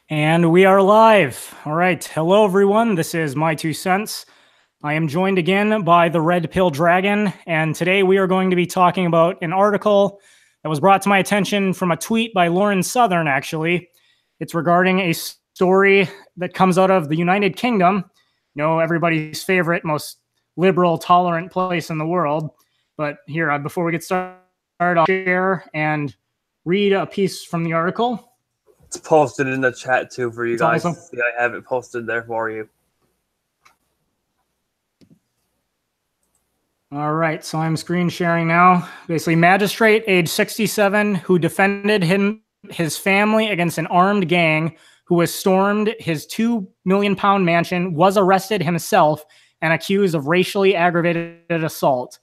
And we are live. All right. Hello, everyone. This is My Two Cents. I am joined again by the Red Pill Dragon. And today we are going to be talking about an article that was brought to my attention from a tweet by Lauren Southern, actually. It's regarding a story that comes out of the United Kingdom, everybody's favorite, most liberal, tolerant place in the world. But here, before we get started, I'll share and read a piece from the article. It's posted in the chat too for you guys. Awesome. See, I have it posted there for you. All right, so I'm screen sharing now. Basically, magistrate, age 67, who defended his family against an armed gang who has stormed his £2 million mansion, was arrested himself and accused of racially aggravated assault.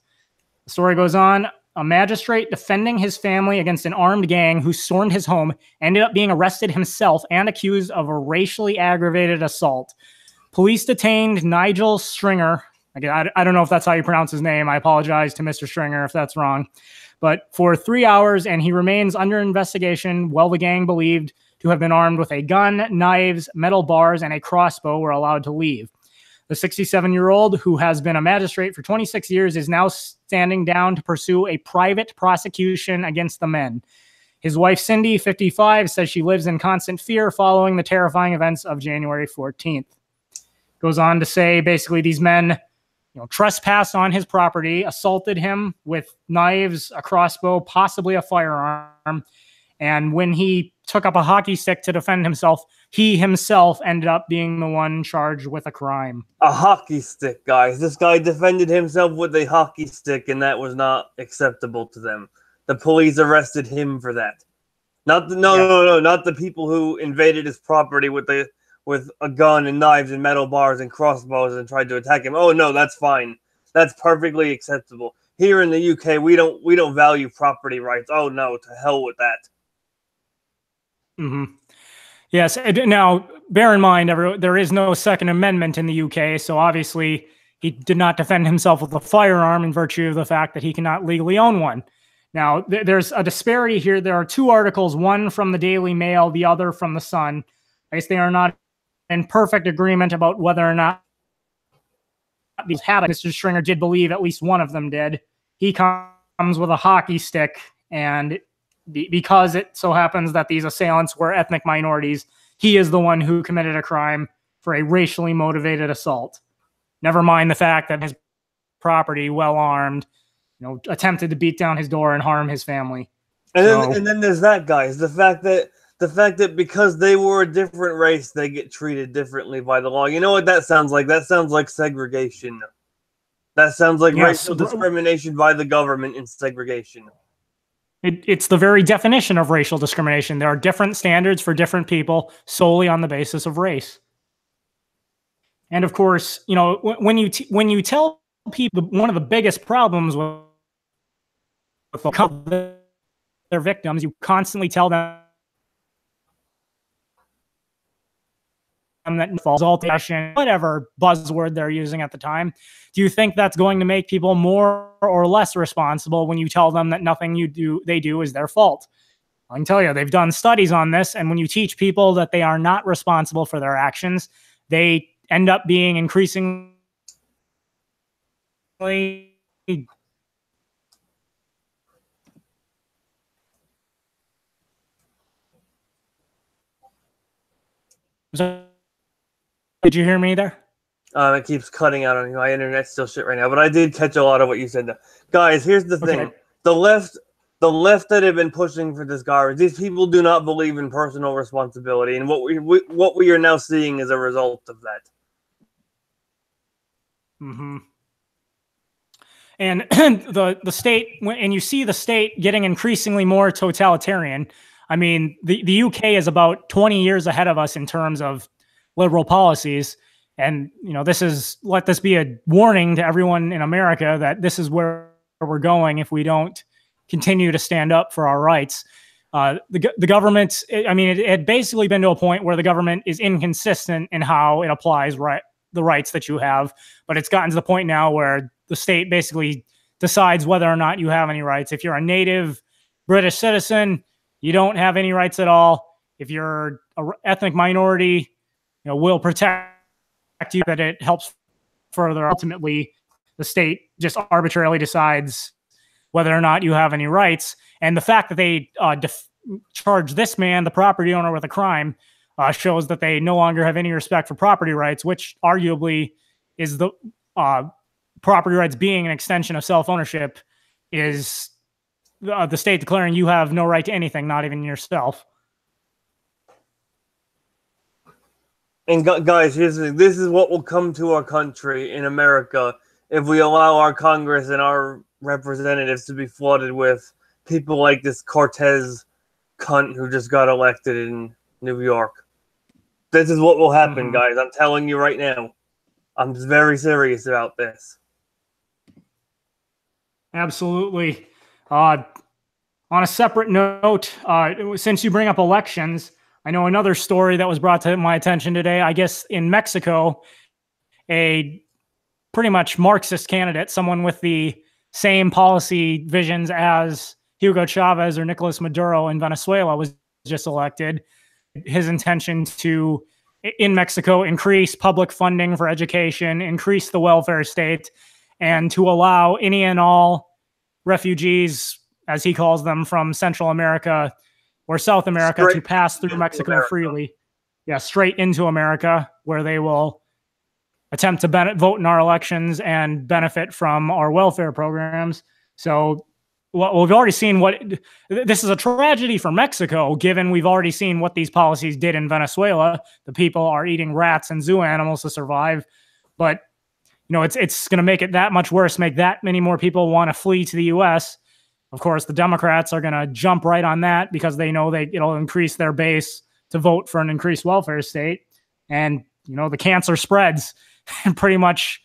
The story goes on. A magistrate defending his family against an armed gang who stormed his home ended up being arrested himself and accused of a racially aggravated assault. Police detained Nigel Stringer. Again, I don't know if that's how you pronounce his name. I apologize to Mr. Stringer if that's wrong. But for 3 hours, and he remains under investigation while the gang believed to have been armed with a gun, knives, metal bars, and a crossbow were allowed to leave. The 67-year-old, who has been a magistrate for 26 years, is now standing down to pursue a private prosecution against the men. His wife, Cindy, 55, says she lives in constant fear following the terrifying events of January 14th. Goes on to say, basically, these men trespassed on his property, assaulted him with knives, a crossbow, possibly a firearm. And when he took up a hockey stick to defend himself, he himself ended up being the one charged with a crime. A hockey stick, guys. This guy defended himself with a hockey stick, and that was not acceptable to them. The police arrested him for that. Not the people who invaded his property with a gun and knives and metal bars and crossbows and tried to attack him. Oh no, that's fine. That's perfectly acceptable. Here in the UK, we don't value property rights. Oh no, to hell with that. Mm-hmm. Yes. Now, bear in mind, there is no Second Amendment in the UK, so obviously he did not defend himself with a firearm in virtue of the fact that he cannot legally own one. Now, there's a disparity here. There are two articles, one from the Daily Mail, the other from the Sun. I guess they are not in perfect agreement about whether or not these happened. Mr. Stringer did believe at least one of them did. He comes with a hockey stick, and because it so happens that these assailants were ethnic minorities, he is the one who committed a crime for a racially motivated assault. Never mind the fact that his property, well armed, attempted to beat down his door and harm his family. And then there's that, guys. The fact that because they were a different race, they get treated differently by the law. You know what that sounds like? That sounds like segregation. That sounds like racial discrimination by the government and segregation. It's the very definition of racial discrimination. There are different standards for different people solely on the basis of race. And of course, when you tell people, one of the biggest problems with their victims, you constantly tell them that exaltation, whatever buzzword they're using at the time. Do you think that's going to make people more or less responsible when you tell them that nothing they do is their fault? I can tell you, they've done studies on this, and when you teach people that they are not responsible for their actions, they end up being increasingly Did you hear me there? It keeps cutting out on you. My internet's still shit right now, but I did catch a lot of what you said. Guys, here's the thing. The left that have been pushing for this garbage, these people do not believe in personal responsibility, and what we are now seeing is a result of that. Mm-hmm. And the state, and you see the state getting increasingly more totalitarian. I mean, the UK is about 20 years ahead of us in terms of liberal policies. And, let this be a warning to everyone in America that this is where we're going if we don't continue to stand up for our rights. The government, it had basically been to a point where the government is inconsistent in how it applies the rights that you have. But it's gotten to the point now where the state basically decides whether or not you have any rights. If you're a native British citizen, you don't have any rights at all. If you're ethnic minority, will protect you, that it helps further. Ultimately, the state just arbitrarily decides whether or not you have any rights. And the fact that they charge this man, the property owner, with a crime shows that they no longer have any respect for property rights, which arguably is the property rights being an extension of self-ownership, is the state declaring you have no right to anything, not even yourself. And guys, here's the thing. This is what will come to our country in America if we allow our Congress and our representatives to be flooded with people like this Cortez cunt who just got elected in New York. This is what will happen, guys. I'm telling you right now. I'm very serious about this. Absolutely. On a separate note, since you bring up elections, I know another story that was brought to my attention today. I guess in Mexico, a pretty much Marxist candidate, someone with the same policy visions as Hugo Chavez or Nicolas Maduro in Venezuela, was just elected. His intention to, in Mexico, increase public funding for education, increase the welfare state, and to allow any and all refugees, as he calls them, from Central America or South America to pass through Mexico freely. Yeah, straight into America, where they will attempt to vote in our elections and benefit from our welfare programs. So we've already seen this is a tragedy for Mexico, given we've already seen what these policies did in Venezuela. The people are eating rats and zoo animals to survive. But, it's going to make it that much worse, make that many more people want to flee to the U.S. Of course, the Democrats are going to jump right on that because they know it'll increase their base to vote for an increased welfare state. And, the cancer spreads. And pretty much,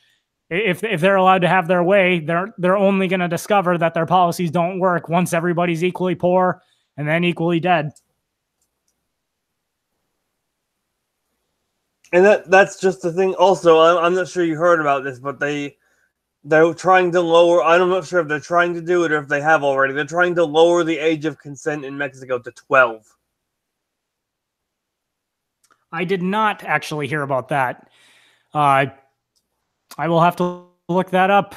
if they're allowed to have their way, they're only going to discover that their policies don't work once everybody's equally poor and then equally dead. And that's just the thing. Also, I'm not sure you heard about this, but they're trying to lower. I'm not sure if they're trying to do it or if they have already. They're trying to lower the age of consent in Mexico to 12. I did not actually hear about that. I will have to look that up.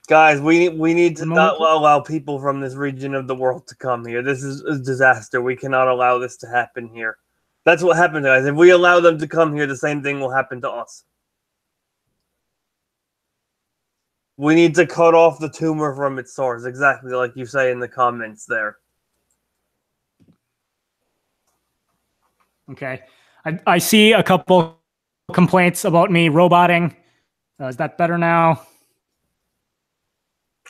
Guys, we need to not allow people from this region of the world to come here. This is a disaster. We cannot allow this to happen here. That's what happened, guys. If we allow them to come here, the same thing will happen to us. We need to cut off the tumor from its source, exactly like you say in the comments there. Okay. I see a couple complaints about me roboting. Is that better now?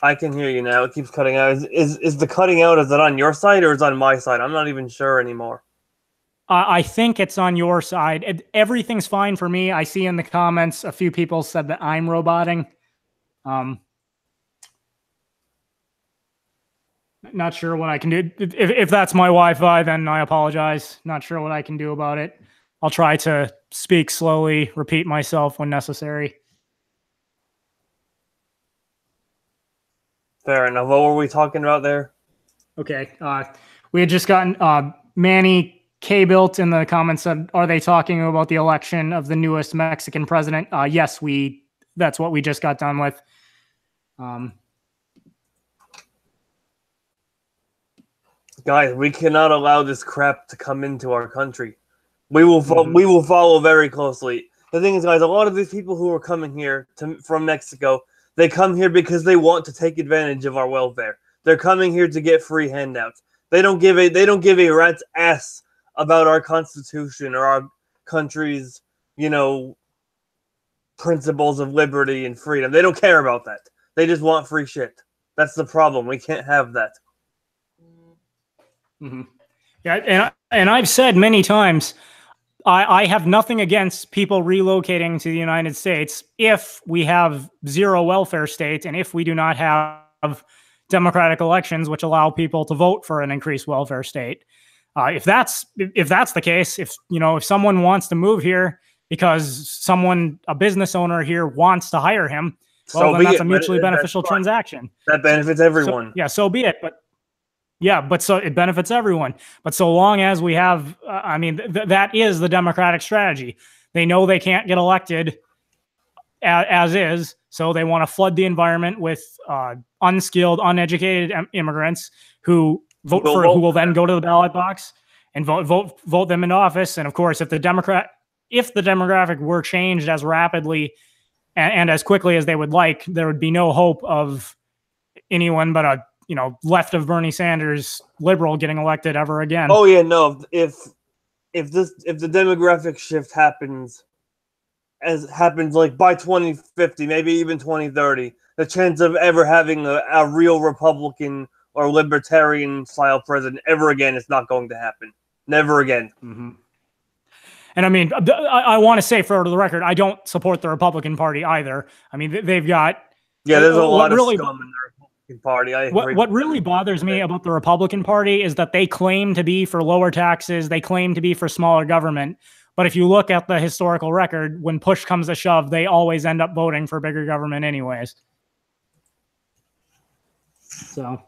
I can hear you now. It keeps cutting out. Is the cutting out, is it on your side or is it on my side? I'm not even sure anymore. I think it's on your side. Everything's fine for me. I see in the comments a few people said that I'm roboting. Not sure what I can do. If that's my Wi-Fi, then I apologize. Not sure what I can do about it. I'll try to speak slowly, repeat myself when necessary. Fair enough. What were we talking about there? Okay. We had just gotten Manny K-Built in the comments said, are they talking about the election of the newest Mexican president? Yes, that's what we just got done with. Guys, we cannot allow this crap to come into our country. We will follow very closely. The thing is, guys, a lot of these people who are coming here from Mexico, they come here because they want to take advantage of our welfare. They're coming here to get free handouts. They don't give a rat's ass about our Constitution or our country's, principles of liberty and freedom. They don't care about that. They just want free shit. That's the problem. We can't have that. Mm-hmm. Yeah, and I've said many times, I have nothing against people relocating to the United States if we have zero welfare state and if we do not have democratic elections which allow people to vote for an increased welfare state. If that's the case, if someone wants to move here because a business owner here wants to hire him, well, then that's a mutually beneficial transaction. That benefits everyone. So be it. But Yeah, but so it benefits everyone. But so long as we have, I mean, that is the Democratic strategy. They know they can't get elected as is, so they want to flood the environment with unskilled, uneducated immigrants who who will then go to the ballot box and vote them into office. And of course, if the demographic were changed as rapidly and as quickly as they would like, there would be no hope of anyone but a left of Bernie Sanders liberal getting elected ever again. Oh yeah, no. If the demographic shift happens like by 2050, maybe even 2030, the chance of ever having a real Republican or libertarian style president ever again is not going to happen. Never again. Mm-hmm. And I mean, I want to say for the record, I don't support the Republican Party either. I mean, they've got there's a lot of scum in the Republican Party. I agree. What really bothers me about the Republican Party is that they claim to be for lower taxes, they claim to be for smaller government. But if you look at the historical record, when push comes to shove, they always end up voting for bigger government anyways. So.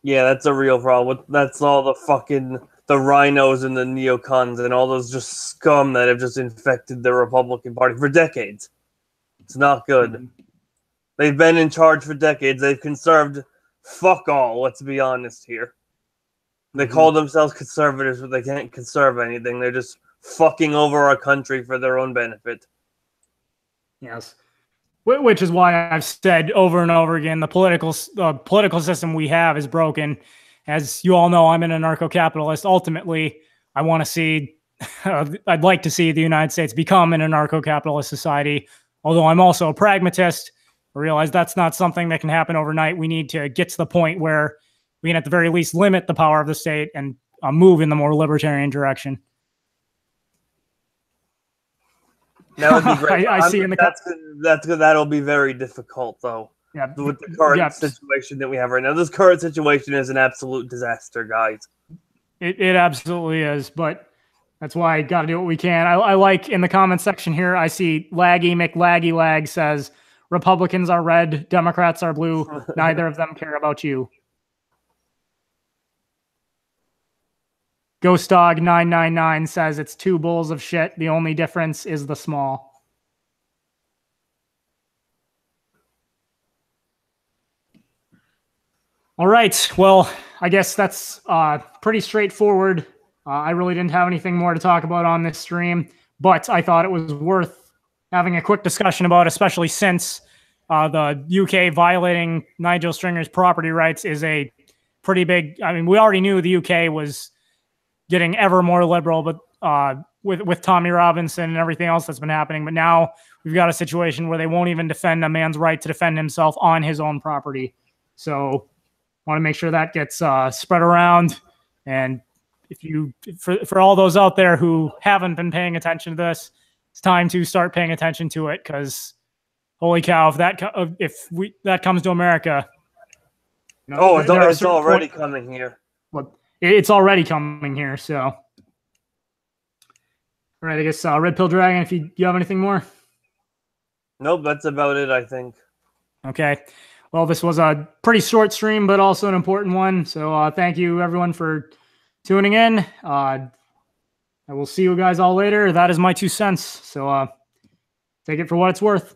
Yeah, that's a real problem. That's all the rhinos and the neocons and all those just scum that have just infected the Republican Party for decades. It's not good. Mm-hmm. They've been in charge for decades. They've conserved fuck all, let's be honest here. They call themselves conservatives, but they can't conserve anything. They're just fucking over our country for their own benefit. Yes. Which is why I've said over and over again, the political system we have is broken. As you all know, I'm an anarcho-capitalist. Ultimately, I want to see, I'd like to see the United States become an anarcho-capitalist society. Although I'm also a pragmatist, I realize that's not something that can happen overnight. We need to get to the point where we can at the very least limit the power of the state and move in the more libertarian direction. That would be great. I see in the that'll be very difficult though. Yeah, with the current situation that we have right now. This current situation is an absolute disaster, guys. It absolutely is, but that's why I got to do what we can. I like in the comment section here, I see Laggy McLaggy Lag says, Republicans are red, Democrats are blue. Neither of them care about you. Ghost Dog 999 says it's two bowls of shit. The only difference is the small. All right. Well, I guess that's pretty straightforward. I really didn't have anything more to talk about on this stream, but I thought it was worth having a quick discussion about, especially since the UK violating Nigel Stringer's property rights is a pretty big. I mean, we already knew the UK was getting ever more liberal, but with Tommy Robinson and everything else that's been happening. But now we've got a situation where they won't even defend a man's right to defend himself on his own property. So I want to make sure that gets spread around. And for all those out there who haven't been paying attention to this, it's time to start paying attention to it, because holy cow, if that comes to America. It's already coming here. Well, it's already coming here, so. All right, I guess Red Pill Dragon, if you have anything more? Nope, that's about it, I think. Okay. Well, this was a pretty short stream, but also an important one. So thank you, everyone, for tuning in. I will see you guys all later. That is my 2 cents. So take it for what it's worth.